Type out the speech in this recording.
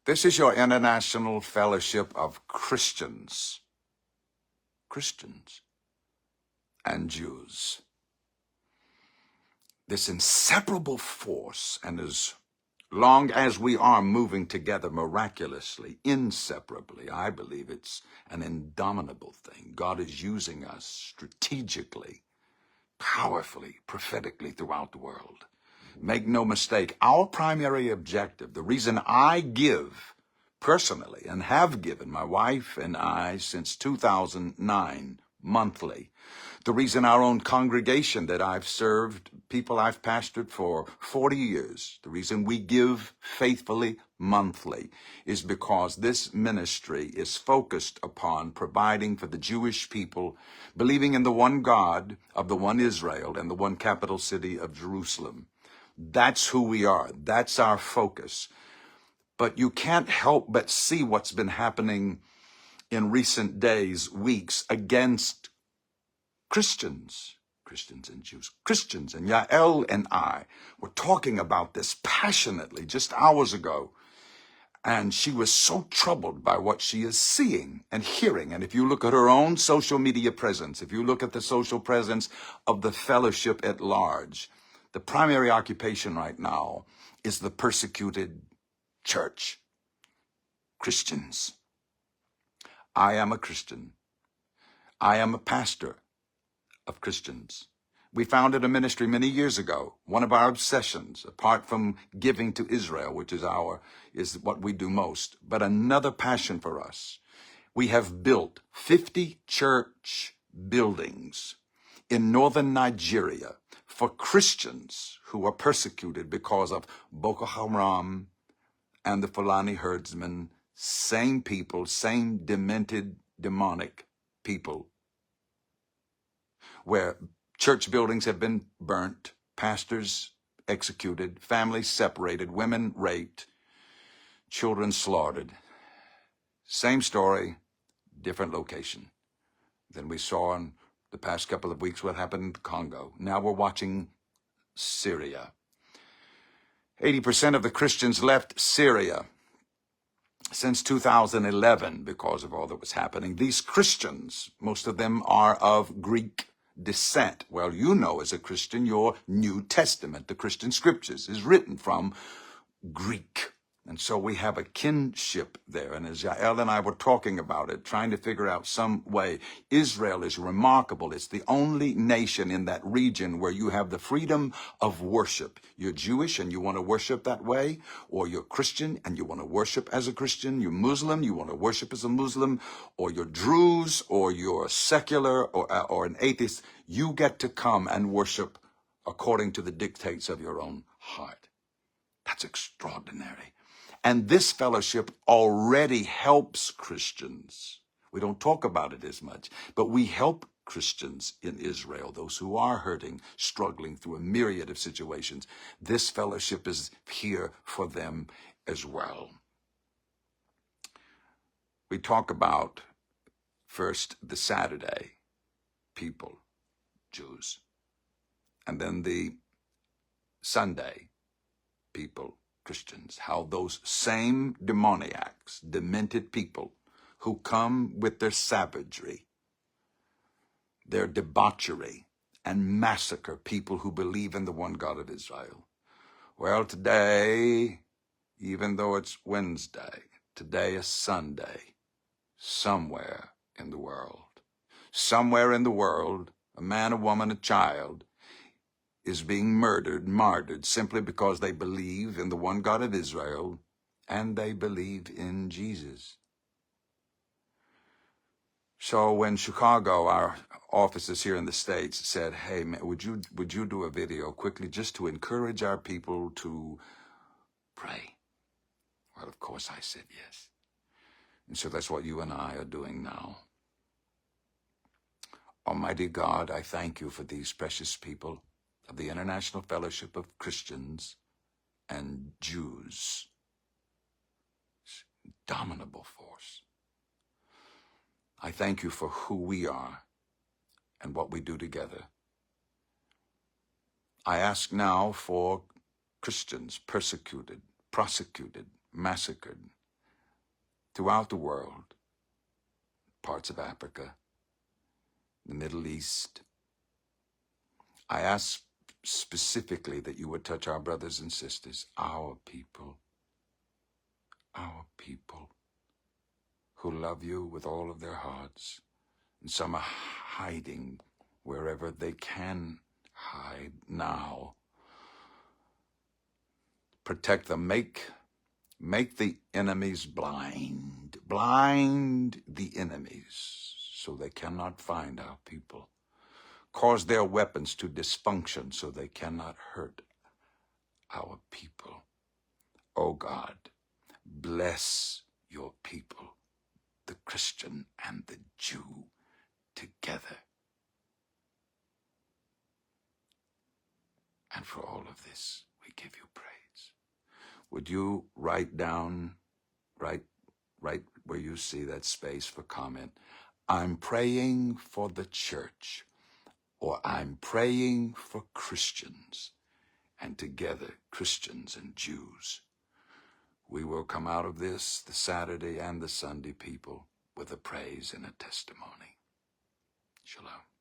This is your International Fellowship of Christians and Jews. This inseparable force, and as long as we are moving together miraculously, inseparably, I believe it's an indomitable thing. God is using us strategically, powerfully, prophetically throughout the world. Make no mistake, our primary objective, the reason I give personally and have given, my wife and I, since 2009, monthly, the reason our own congregation that I've served, people I've pastored for 40 years, the reason we give faithfully monthly is because this ministry is focused upon providing for the Jewish people, believing in the one God of the one Israel and the one capital city of Jerusalem. That's who we are. That's our focus. But you can't help but see what's been happening in recent days, weeks, against Christians and Jews. Christians, and Yael and I were talking about this passionately just hours ago. And she was so troubled by what she is seeing and hearing. And if you look at her own social media presence, if you look at the social presence of the fellowship at large, the primary occupation right now is the persecuted church. Christians. I am a Christian. I am a pastor of Christians. We founded a ministry many years ago. One of our obsessions, apart from giving to Israel, which is what we do most, but another passion for us. We have built 50 church buildings in northern Nigeria for Christians who are persecuted because of Boko Haram and the Fulani herdsmen, same people, same demented, demonic people, where church buildings have been burnt, pastors executed, families separated, women raped, children slaughtered. Same story, different location. Then we saw in the past couple of weeks what happened in the Congo. Now we're watching Syria. 80% of the Christians left Syria since 2011 because of all that was happening. These Christians, most of them are of Greek descent. Well, you know, as a Christian, your New Testament, the Christian scriptures, is written from Greek. And so we have a kinship there. And as Yael and I were talking about it, trying to figure out some way, Israel is remarkable. It's the only nation in that region where you have the freedom of worship. You're Jewish and you want to worship that way, or you're Christian and you want to worship as a Christian. You're Muslim, you want to worship as a Muslim, or you're Druze, or you're secular, or an atheist. You get to come and worship according to the dictates of your own heart. That's extraordinary. And this fellowship already helps Christians. We don't talk about it as much, but we help Christians in Israel, those who are hurting, struggling through a myriad of situations. This fellowship is here for them as well. We talk about first the Saturday people, Jews, and then the Sunday people, Christians, how those same demoniacs, demented people who come with their savagery, their debauchery, and massacre people who believe in the one God of Israel. Well, today, even though it's Wednesday, today is Sunday, somewhere in the world, a man, a woman, a child is being martyred simply because they believe in the one God of Israel and they believe in Jesus. So when Chicago, our offices here in the States, said, hey, man, would you do a video quickly just to encourage our people to pray? Well, of course I said yes. And so that's what you and I are doing now. Almighty God, I thank you for these precious people of the International Fellowship of Christians and Jews. Indomitable force. I thank you for who we are and what we do together. I ask now for Christians persecuted, prosecuted, massacred, throughout the world, parts of Africa, the Middle East. I ask specifically that you would touch our brothers and sisters, our people who love you with all of their hearts. And some are hiding wherever they can hide now. Protect them. Make the enemies blind. Blind the enemies so they cannot find our people. Cause their weapons to dysfunction so they cannot hurt our people. Oh God, bless your people, the Christian and the Jew, together. And for all of this, we give you praise. Would you write down, right where you see that space for comment, I'm praying for the church, or I'm praying for Christians, and together, Christians and Jews, we will come out of this, the Saturday and the Sunday people, with a praise and a testimony. Shalom.